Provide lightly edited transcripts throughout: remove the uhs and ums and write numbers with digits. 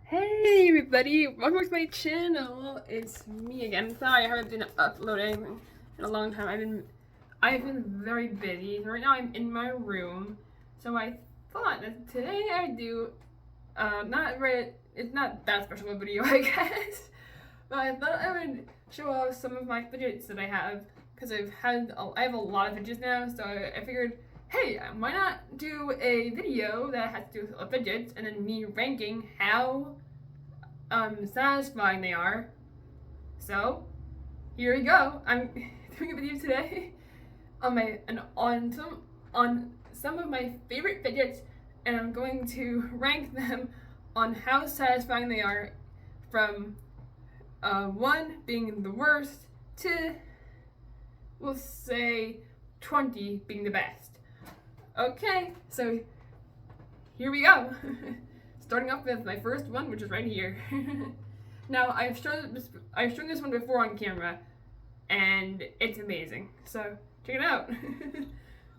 Hey everybody, welcome back to my channel. It's me again. Sorry I haven't been uploading in a long time. I've been very busy. So right now I'm in my room. So I thought that today I'd do it's not that special of a video I guess. But I thought I would show off some of my fidgets that I have because I have a lot of fidgets now, so I figured, hey, why not do a video that has to do with fidgets and then me ranking how satisfying they are. So here we go. I'm doing a video today on some of my favorite fidgets, and I'm going to rank them on how satisfying they are, from 1 being the worst to, we'll say, 20 being the best. Okay, so here we go. Starting off with my first one, which is right here. Now, I've shown this one before on camera, and it's amazing. So check it out.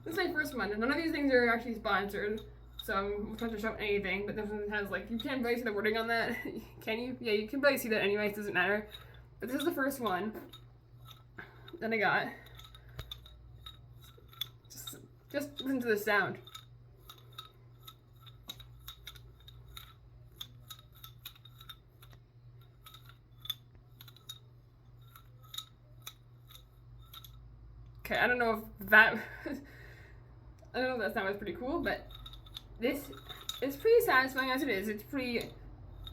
This is my first one. None of these things are actually sponsored, so I'm not to show anything. But this one has, like, you can't really see the wording on that. Can you? Yeah, you can barely see that anyway. It doesn't matter. But this is the first one that I got. Just listen to the sound. Okay, I don't know if that I don't know if that sound was pretty cool, but this is pretty satisfying as it is. It's pretty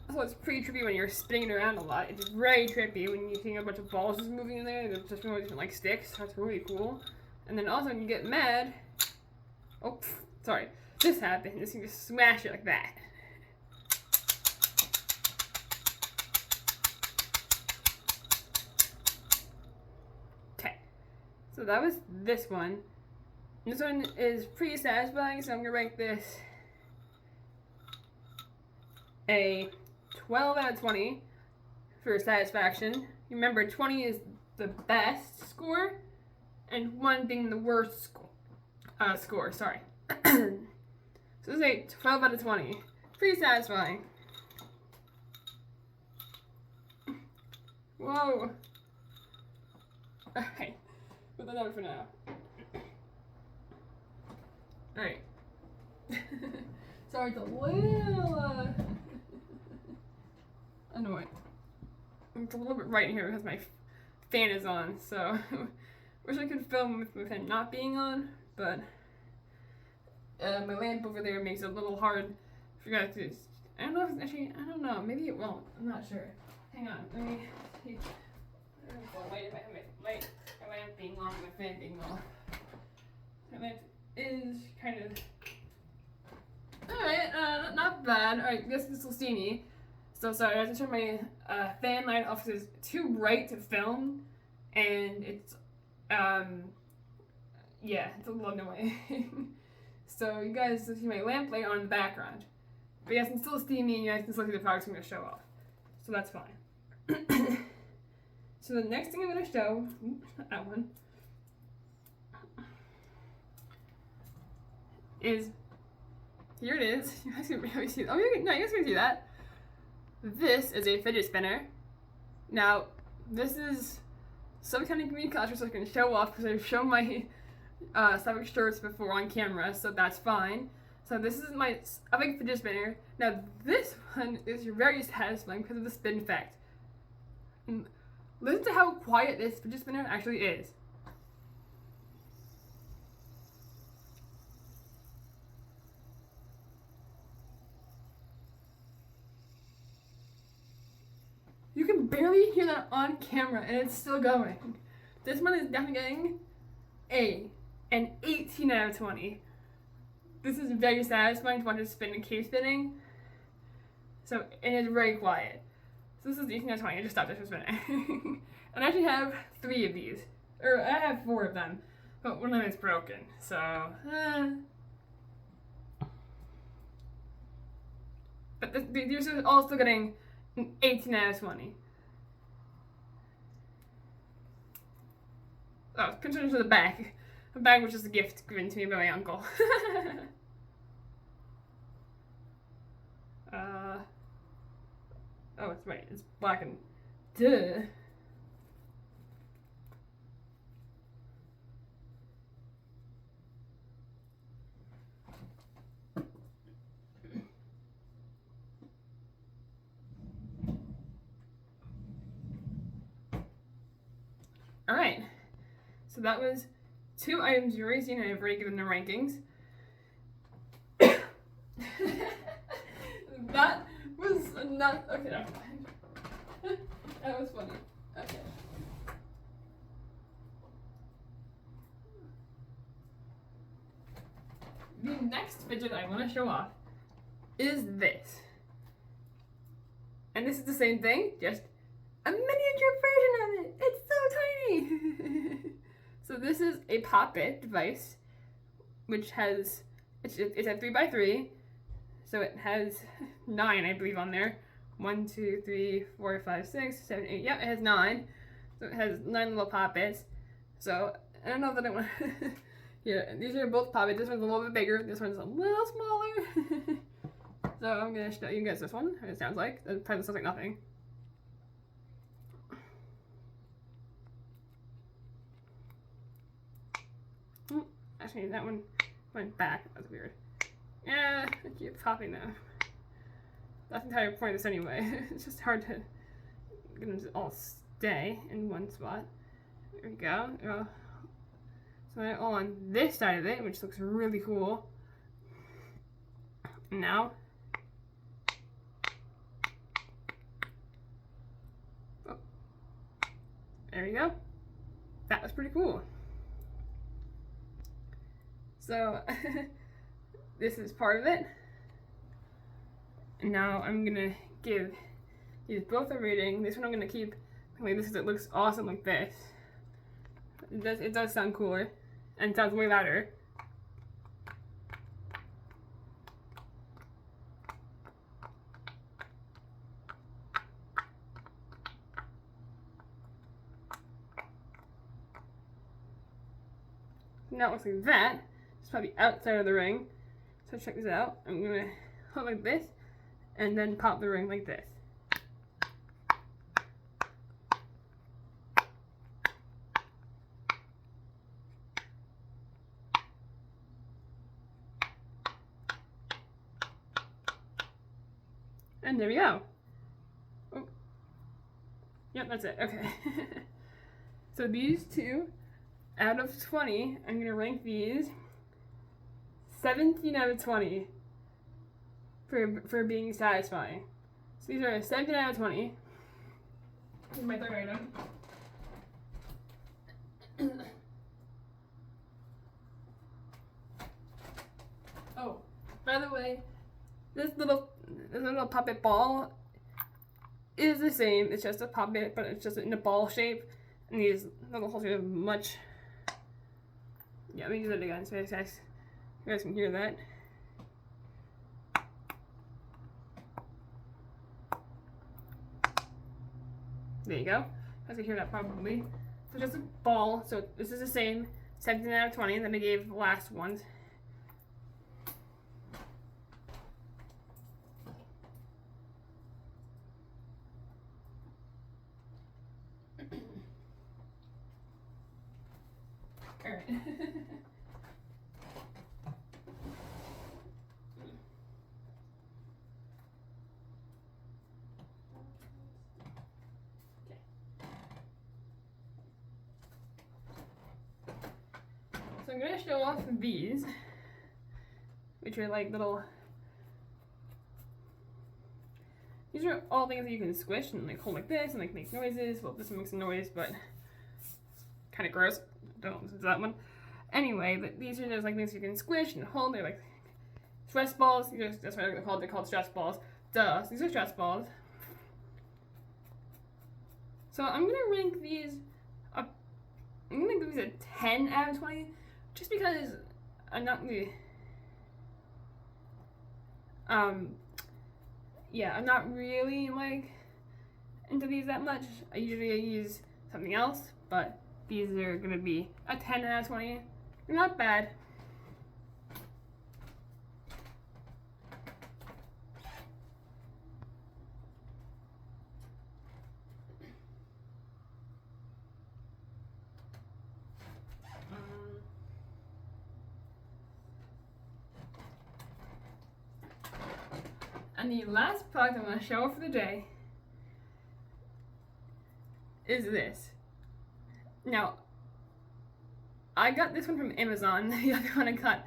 trippy when you're spinning it around a lot. It's very trippy when you see a bunch of balls just moving in there. They're just different, like, sticks. That's really cool. And then also when you get mad, oh, sorry, this happened. You just smash it like that. So that was this one. This one is pretty satisfying, so I'm gonna rank this a 12 out of 20 for satisfaction. Remember, 20 is the best score, and 1 being the worst score. Sorry. So this is a 12 out of 20. Pretty satisfying. Whoa. Alright. Put that down for now. Alright. Sorry, it's a little annoying. It's a little bit right in here because my fan is on, so wish I could film with it not being on, but my lamp over there makes it a little hard for you guys to. I don't know if it's actually, I don't know, maybe it won't. I'm not sure. Hang on, let me see. Wait, if I have my light. My lamp being on, my fan being off. My lamp is kind of alright, not bad. Alright, guess this will see me. So sorry, I have to turn my fan light off because it's too bright to film, and it's yeah, it's a little annoying. So you guys see my lamp light on in the background, but you guys can still see me, and you guys can still see the products I'm going to show off. So that's fine. So the next thing I'm going to show, not that one, is, here it is. You guys can really see, oh, no, you guys can see that. This is a fidget spinner. Now, this is some kind of community culture, so I can show off because I've shown my Slavic shirts before on camera, so that's fine. So this is my Slavic fidget spinner. Now, this one is very satisfying because of the spin effect. And listen to how quiet this fidget spinner actually is. You can barely hear that on camera, and it's still going. This one is definitely getting an 18 out of 20. This is very satisfying to watch it spin and keep spinning. So, and it's very quiet. So this is 18 out of 20. I just stopped it from spinning. And I actually have 3 of these. Or I have 4 of them. But one of them is broken. So, But these are all still getting an 18 out of 20. Oh, continue to the bag. The bag was just a gift given to me by my uncle. that's right. It's black and duh. All right. So that was 2 items you've already seen, and I've already given the rankings. That was not okay. Never mind. That was funny. Okay. The next fidget I want to show off is this, and this is the same thing, just a miniature version of it. It's so tiny. So this is a pop-it device, which has it's a 3x3. So it has 9, I believe, on there. 1, 2, 3, 4, 5, 6, 7, 8. Yeah, it has 9. So it has 9 little poppets. So I don't know that I want. Yeah, these are both poppets. This one's a little bit bigger. This one's a little smaller. So I'm gonna show you guys this one. It sounds like. It probably sounds like nothing. Actually, that one went back. That's weird. Yeah, I keep popping them. That's the entire point of this anyway. It's just hard to get them to all stay in one spot. There we go. So they're all on this side of it, which looks really cool. Now, oh, there we go. That was pretty cool. So, this is part of it. And now I'm gonna give these both a rating. This one I'm gonna keep like this because it looks awesome like this. It does sound cooler, and it sounds way louder. Now it looks like that. It's probably outside of the ring. So check this out. I'm gonna hold like this, and then pop the ring like this. And there we go. Oh. Yep, that's it. Okay. So these two, out of 20, I'm going to rank these 17 out of 20 for being satisfying. So these are a 17 out of 20. Here's my third item. Oh, by the way, this little puppet ball is the same. It's just a puppet, but it's just in a ball shape. And these little holes are much. Yeah, let me do that again so you guys can hear that. There you go. You guys can hear that probably. So just a ball. So this is the same 17 out of 20 that I gave the last ones. Alright. So I'm going to show off these, which are like little, these are all things that you can squish and like hold like this and like make noises. Well, this one makes a noise, but kind of gross. Don't listen to that one. Anyway, but these are just like things you can squish and hold. They're like stress balls. That's what they're called. They're called stress balls. Duh. So these are stress balls. So I'm gonna rank these up. I'm gonna give these a 10 out of 20, just because I'm not really. Yeah, I'm not really like into these that much. I usually use something else, but these are gonna be a 10 out of 20. They're not bad. And the last product I'm going to show for the day is this. Now, I got this one from Amazon. The other one I got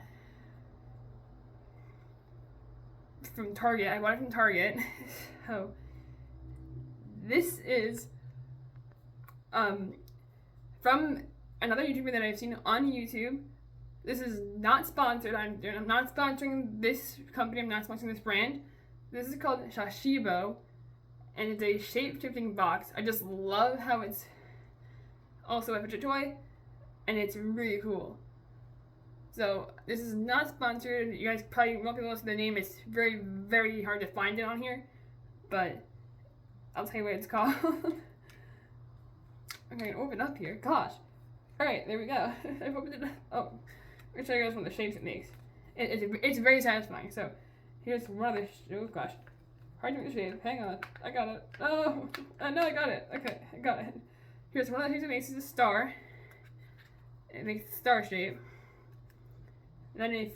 from Target. I bought it from Target. So, this is from another YouTuber that I've seen on YouTube. This is not sponsored. I'm not sponsoring this company. I'm not sponsoring this brand. This is called Shashibo, and it's a shape-shifting box. I just love how it's also a fidget toy, and it's really cool. So this is not sponsored. You guys probably won't be able to see the name. It's very, very hard to find it on here, but I'll tell you what it's called. I'm going to open up here. Gosh. Alright, there we go. I've opened it up. Oh, let me show you guys one of the shapes it makes. It's very satisfying. So, here's one of the, oh gosh. Hard to make the shape. Hang on. I got it. Oh, no, I got it. Okay, I got it. Here's one of the shapes it makes. It's a star. It makes a star shape. Then if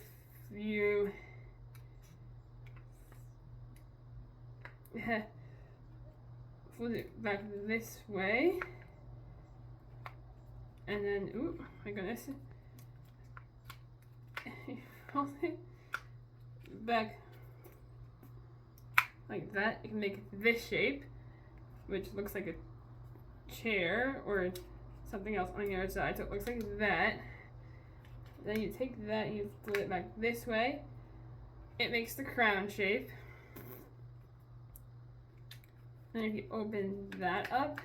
you flip it back this way, and then, ooh, my goodness, fold it back like that, you can make this shape, which looks like a chair or something else on the other side, so it looks like that. Then you take that and you flip it back this way. It makes the crown shape. Then if you open that up,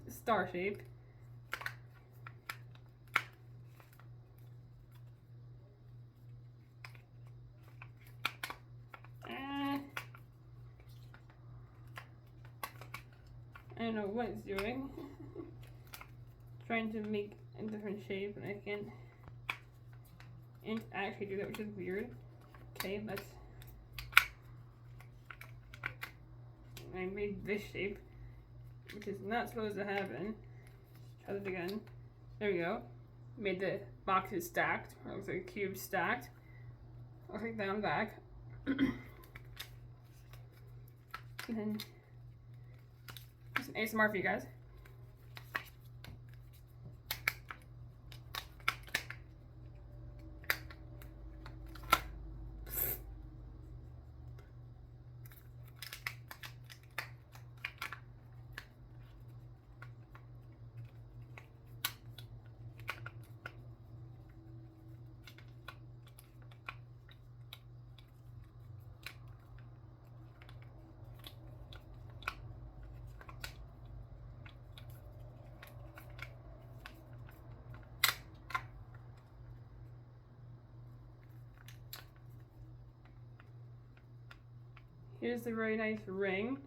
star shape. I don't know what it's doing. Trying to make a different shape, and I can't actually do that, which is weird. Okay, let's. I made this shape, which is not supposed to happen. Try this again. There we go. Made the boxes stacked, or it looks like a cube stacked. I'll take that on back. And then some ASMR for you guys. Here's the very nice ring,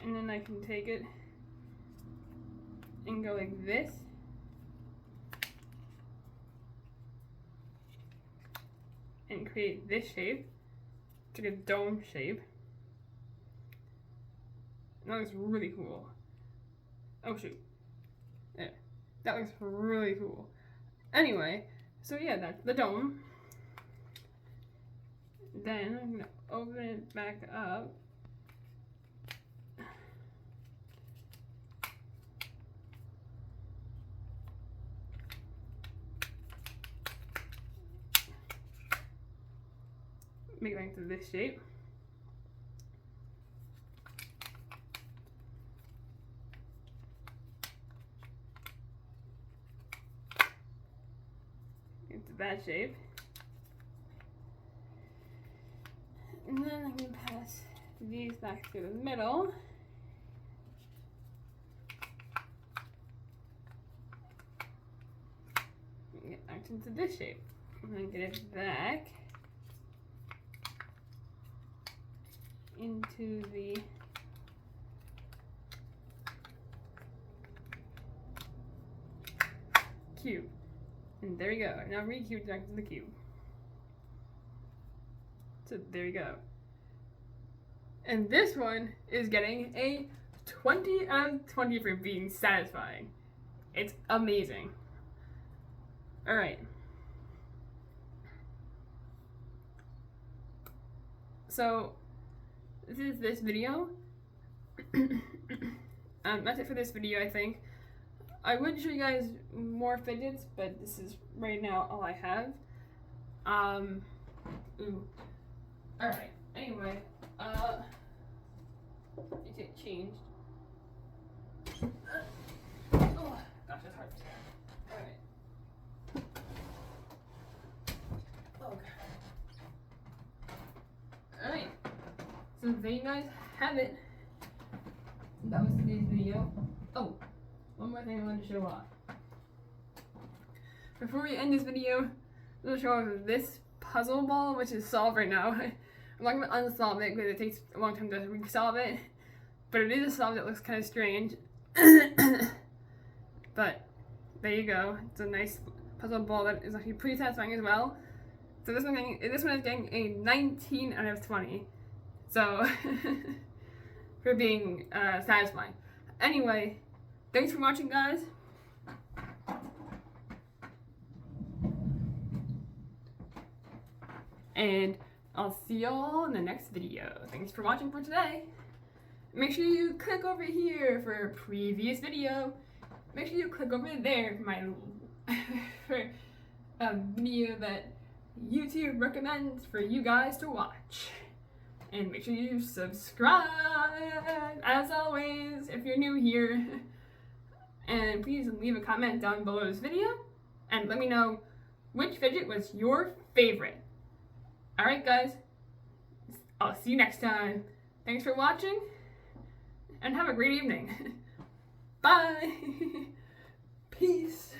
and then I can take it and go like this, and create this shape. It's like a dome shape. And that looks really cool. Oh shoot. There. That looks really cool. Anyway, so yeah, that's the dome. Then I'm gonna open it back up. Make it into this shape. Into that shape. And then I'm going to pass these back through the middle. And get back into this shape. And then get it back into the cube. And there we go. Now re-cubed back to the cube. So there you go. And this one is getting a 20 out of 20 for being satisfying. It's amazing. All right. So this is this video. That's it for this video, I think. I would show you guys more fidgets, but this is right now all I have. Alright, anyway, it changed. Oh, gosh, that's hard. Alright. Okay. Alright. So there you guys have it. That was today's video. Oh, one more thing I wanted to show off. Before we end this video, I'm going to show off this puzzle ball, which is solved right now. I'm not going to unsolve it because it takes a long time to resolve it. But it is a solve that looks kind of strange. But there you go. It's a nice puzzle ball that is actually pretty satisfying as well. So this one is getting a 19 out of 20. So for being satisfying. Anyway, thanks for watching, guys. And I'll see y'all in the next video. Thanks for watching for today. Make sure you click over here for a previous video. Make sure you click over there for my for a video that YouTube recommends for you guys to watch. And make sure you subscribe, as always, if you're new here. And please leave a comment down below this video and let me know which fidget was your favorite. Alright guys, I'll see you next time. Thanks for watching, and have a great evening. Bye! Peace!